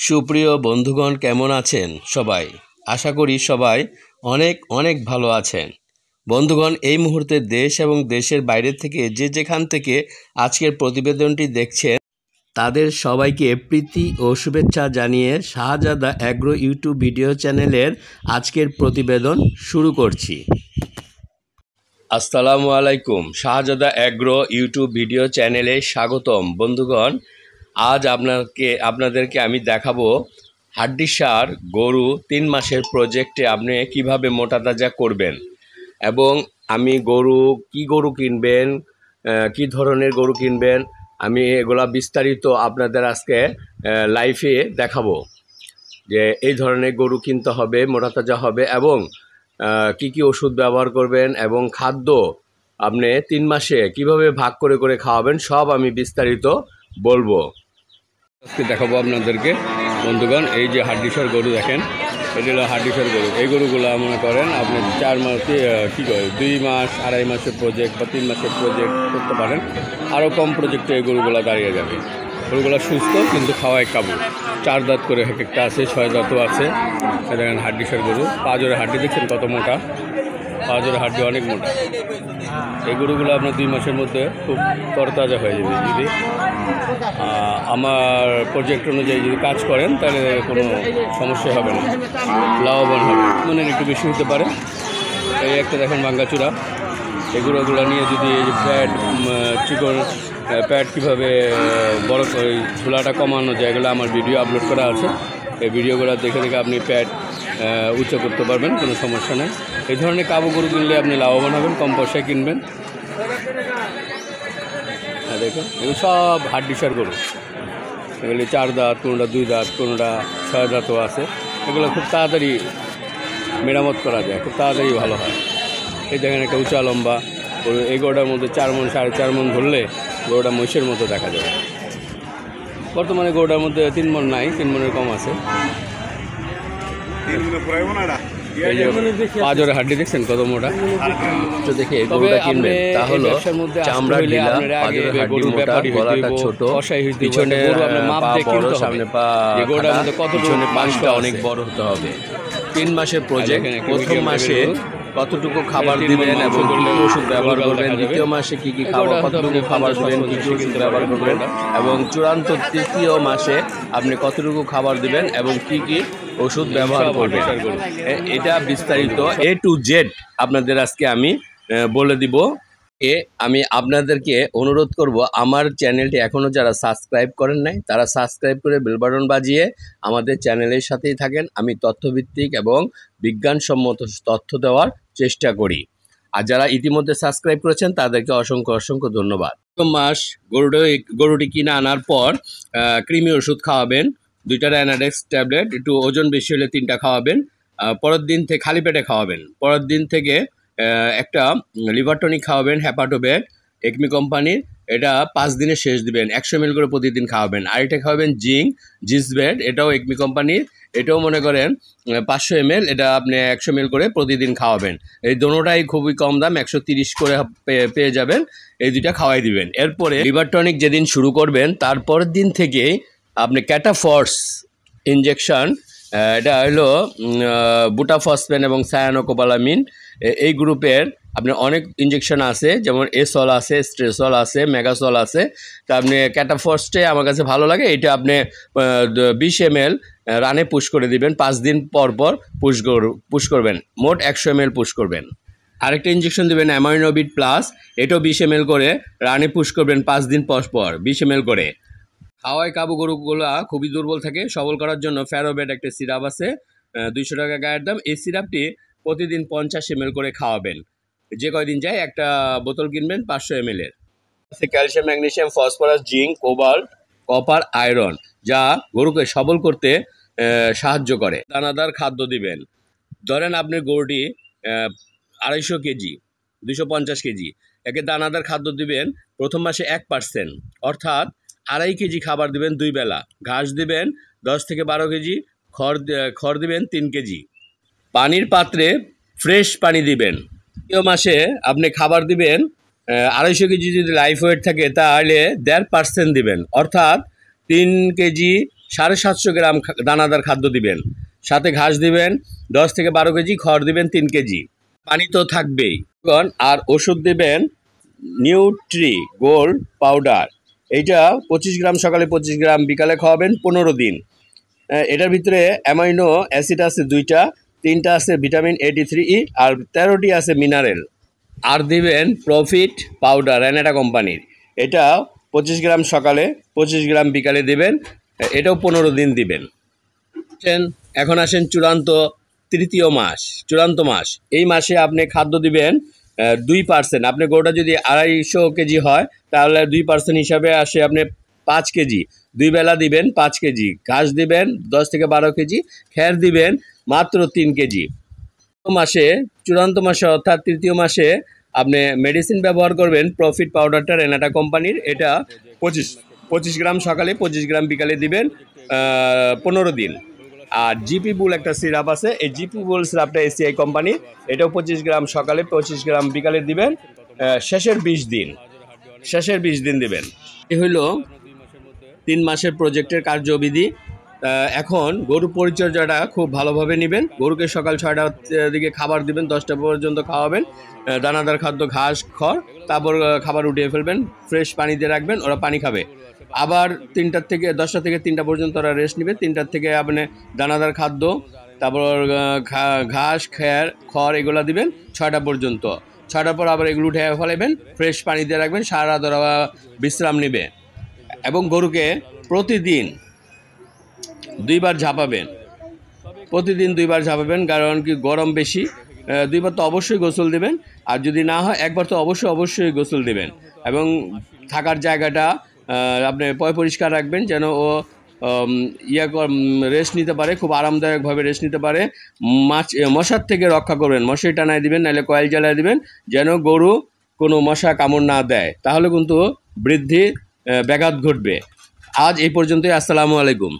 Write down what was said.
সুপ্রিয় বন্ধুগণ, কেমন আছেন সবাই? আশা করি সবাই অনেক অনেক ভালো আছেন। বন্ধুগণ, এই মুহূর্তে দেশ এবং দেশের বাইরে থেকে যে যেখান থেকে আজকের প্রতিবেদনটি দেখছেন তাদের সবাইকে প্রীতি ও শুভেচ্ছা জানিয়ে শাহজাদা অ্যাগ্রো ইউটিউব ভিডিও চ্যানেলের আজকের প্রতিবেদন শুরু করছি। আসসালামু আলাইকুম। শাহজাদা অ্যাগ্রো ইউটিউব ভিডিও চ্যানেলে স্বাগতম। বন্ধুগণ, আজ আপনাদেরকে আমি দেখাবো হাড্ডিসার গরু 3 মাসের প্রজেক্টে আপনি কিভাবে মোটা তাজা করবেন এবং আমি কি গরু কিনবেন, কি ধরনের গরু কিনবেন, আমি এগুলা বিস্তারিত আপনাদের আজকে লাইভে দেখাবো যে এই ধরনের গরু কিনতে হবে, মোটা তাজা হবে এবং কি কি ওষুধ ব্যবহার করবেন এবং খাদ্য আপনি 3 মাসে কিভাবে ভাগ করে করে খাওয়াবেন, সব আমি বিস্তারিত বলবো। আজকে দেখাবো আপনাদেরকে। বন্ধুগণ, এই যে হাড্ডিসার গরু দেখেন, এটি হলো হাড্ডিসার গরু। এই গরুগুলো মনে করেন আপনি 4 মাস কী করে 2 মাস 2.5 মাসের প্রজেক্ট বা 3 মাসের প্রজেক্ট করতে পারেন। আরও কম প্রজেক্টে এই গরুগুলো দাঁড়িয়ে যাবে। গরুগুলো সুস্থ কিন্তু খাওয়ায় কাবু। 4 দাঁত করে এক একটা আছে, 6 দাঁতও আছে। দেখেন হাড্ডিসার গরু, পাঁজরের হাড্ডি দেখছেন কত মোটা, পাঁজরের হাড্ডি অনেক মোটা। এই গরুগুলো আপনার 2 মাসের মধ্যে খুব তরতাজা হয়ে যাবে। যদি আমার প্রজেক্ট অনুযায়ী যদি কাজ করেন তাহলে কোনো সমস্যা হবে না, লাভবান হবে। মনে একটু বেশি হতে পারে। এই একটা দেখেন ভাঙ্গাচূড়া, এই গরুগুলো নিয়ে যদি এই যে ফ্যাট চিকন প্যাট কীভাবে বড় ঝোলাটা কমানো যায়, এগুলো আমার ভিডিও আপলোড করা আছে। এই ভিডিওগুলো দেখে দেখে আপনি প্যাট উচ্চ করতে পারবেন, কোনো সমস্যা নেই। এই ধরনের কাবু গরু কিনলে আপনি লাভবান হবেন, কম পয়সায় কিনবেন। হ্যাঁ দেখুন, এগুলো সব হাড্ডিসার গরু। এগুলি 4 দাঁত, কোনোটা 2 দাঁত, কোনোটা 6 দাঁতও আছে। এগুলো খুব তাড়াতাড়ি মেরামত করা যায়, খুব তাড়াতাড়ি ভালো হয়। এই দেখেন একটা উঁচা লম্বা গরু। এই গরুটার মধ্যে 4 মণ 4.5 মণ ধরলে গরুটা মহিষের মতো দেখা যায়। বর্তমানে গরুটার মধ্যে 3 মণ নাই, 3 মণের কম আছে। এই যে পাঁজরের হাড্ডি দেখছেন কত মোটা। তো দেখে গরুটা কিনবেন তা হলো চামড়া ঢিলা, পাঁজরের হাড্ডি মোটা, গলাটা ছোট, পিছনে পা বড়, সামনে পা পিছনে পাঁচটা অনেক বড় হতে হবে। 3 মাসের প্রজেক্ট। প্রথম মাসে কতটুকু খাবার দিবেন এবং কী কী ওষুধ ব্যবহার করবেন, দ্বিতীয় মাসে কী কী খাবার, কতটুকু খাবার দেবেন, কী কী ওষুধ ব্যবহার করবেন এবং চূড়ান্ত তৃতীয় মাসে আপনি কতটুকু খাবার দিবেন এবং কী কী ওষুধ ব্যবহার করবেন, এটা বিস্তারিত A to Z আপনাদের আজকে আমি বলে দিব। আমি আপনাদেরকে অনুরোধ করব, আমার চ্যানেলটি এখনও যারা সাবস্ক্রাইব করেন নাই তারা সাবস্ক্রাইব করে বেল বাটন বাজিয়ে আমাদের চ্যানেলের সাথেই থাকেন। আমি তথ্যভিত্তিক এবং বিজ্ঞানসম্মত তথ্য দেওয়ার চেষ্টা করি। আর যারা ইতিমধ্যে সাবস্ক্রাইব করেছেন তাদেরকে অসংখ্য অসংখ্য ধন্যবাদ। প্রথম মাস গরুটি কিনে আনার পর কৃমি ওষুধ খাওয়াবেন, 2টা র্যানাডেক্স ট্যাবলেট, একটু ওজন বেশি হলে 3টা খাওয়াবেন। পরের দিন থেকে খালি পেটে খাওয়াবেন। পরের দিন থেকে একটা লিভার টনিক খাওয়াবেন, হ্যাপাটোবেট একমি কোম্পানির। এটা 5 দিনে শেষ দিবেন, 100 ml করে প্রতিদিন খাওয়াবেন। আর এটা খাওয়াবেন জিসবেট, এটাও একমি কোম্পানির। এটাও মনে করেন 500 ml, এটা আপনি 100 ml করে প্রতিদিন খাওয়াবেন। এই দোনোটাই খুবই কম দাম, 130 করে পেয়ে যাবেন। এই 2টা খাওয়াই দিবেন। এরপরে লিভার টনিক যেদিন শুরু করবেন তারপরের দিন থেকেই আপনি ক্যাটাফর্স ইনজেকশন, এটা হলো বুটাফসফেন এবং সায়ানোকোবালামিন, এই গ্রুপের আপনি অনেক ইনজেকশন আছে, যেমন এসল আছে, স্ট্রেসল আছে, মেগাসল আছে। তা আপনি ক্যাটাফর্সটে আমার কাছে ভালো লাগে। এটা আপনি 20 ml রানে পুশ করে দিবেন, 5 দিন পর পর পুশ করবেন, মোট 100 ml পুশ করবেন। আরেকটা ইনজেকশন দেবেন অ্যামাইনোবিট প্লাস, এটাও 20 ml করে রানে পুশ করবেন 5 দিন পর পর 20 ml করে। হাওয়াই কাবু গরুগুলো খুবই দুর্বল থাকে, সবল করার জন্য ফ্যারোবেট একটা সিরাপ আছে, 200 টাকা গায়ের দাম। এই সিরাপটি প্রতিদিন 50 ml করে খাওয়াবেন। যে কয়দিন যায় একটা বোতল কিনবেন 500 ml এর। Calcium, magnesium, phosphorus, zinc, cobalt, copper, iron, যা গরুকে সবল করতে সাহায্য করে। দানাদার খাদ্য দিবেন। ধরেন আপনি গরুটি 250 কেজি, 250 কেজি, একে দানাদার খাদ্য দিবেন প্রথম মাসে 1%, অর্থাৎ 2.5 কেজি খাবার দিবেন 2 বেলা। ঘাস দিবেন 10 থেকে 12 কেজি, খড় দিবেন 3 কেজি। পানির পাত্রে ফ্রেশ পানি দিবেন। দ্বিতীয় মাসে আপনি খাবার দিবেন 250 কেজি যদি লাইফ ওয়েট থাকে তাহলে 1.5% দিবেন, অর্থাৎ 3 কেজি 750 গ্রাম দানাদার খাদ্য দিবেন, সাথে ঘাস দিবেন 10 থেকে 12 কেজি, খড় দিবেন 3 কেজি, পানি তো থাকবেই। আর ওষুধ দিবেন নিউট্রি গোল্ড পাউডার, এইটা 25 গ্রাম সকালে 25 গ্রাম বিকালে খাওয়াবেন 15 দিন। এটার ভিতরে অ্যামাইনো অ্যাসিড আছে 2টা, 3টা আছে ভিটামিন A-D-3E আর 13টি আছে মিনারেল। আর দিবেন প্রফিট পাউডার রেনেটা কোম্পানির, এটা 25 গ্রাম সকালে 25 গ্রাম বিকালে দিবেন, এটাও 15 দিন দিবেন। এখন আসেন তৃতীয় মাস, চূড়ান্ত মাস। এই মাসে আপনি খাদ্য দিবেন 2%। আপনি গরুটা যদি 250 কেজি হয় তাহলে 2% হিসাবে আসে আপনি 5 কেজি, 2 বেলা দিবেন 5 কেজি, ঘাস দিবেন 10 থেকে 12 কেজি, খ্যার দিবেন মাত্র 3 কেজি। চূড়ান্ত মাসে অর্থাৎ তৃতীয় মাসে আপনি মেডিসিন ব্যবহার করবেন প্রফিট পাউডারটা রেনাটা কোম্পানির, এটা 25 গ্রাম সকালে 25 গ্রাম বিকালে দিবেন 15 দিন। আর জিপি বুল একটা সিরাপ আছে, এই জিপি বুল সিরাপটা এসিআই কোম্পানি, এটাও 25 গ্রাম সকালে 25 গ্রাম বিকালে দিবেন শেষের 20 দিন দিবেন। এই হইল 3 মাসের প্রজেক্টের কার্যবিধি। এখন গরু পরিচর্যাটা খুব ভালোভাবে নেবেন। গরুকে সকাল 6টার দিকে খাবার দিবেন, 10টা পর্যন্ত খাওয়াবেন দানাদার খাদ্য, ঘাস খড়, তারপর খাবার উঠিয়ে ফেলবেন, ফ্রেশ পানি দিয়ে রাখবেন, ওরা পানি খাবে। আবার 10টা থেকে 3টা পর্যন্ত ওরা রেস্ট নেবে, 3টার থেকে আপনি দানাদার খাদ্য, তারপর ঘাস খড় এগুলো দিবেন 6টা পর্যন্ত। 6টার পর আবার এগুলো উঠে ফেলাবেন, ফ্রেশ পানি দিয়ে রাখবেন, সারা রাত ওরা বিশ্রাম নেবে। এবং গরুকে প্রতিদিন 2বার ঝাঁপাবেন, প্রতিদিন 2বার ঝাঁপাবেন, কারণ কি গরম বেশি। 2বার তো অবশ্যই গোসল দেবেন, আর যদি না হয় 1বার তো অবশ্যই গোসল দেবেন। এবং থাকার জায়গাটা আপনি পরিষ্কার রাখবেন, যেন ও রেস্ট নিতে পারে, খুব আরামদায়কভাবে রেস্ট নিতে পারে। মশার থেকে রক্ষা করবেন, মশারি টানায় দিবেন, নাহলে কয়েল জ্বালায় দিবেন, যেন গরু কোনো মশা কামড় না দেয়, তাহলে কিন্তু বৃদ্ধি ব্যাঘাত ঘটবে। আজ এই পর্যন্তই। আসসালামু আলাইকুম।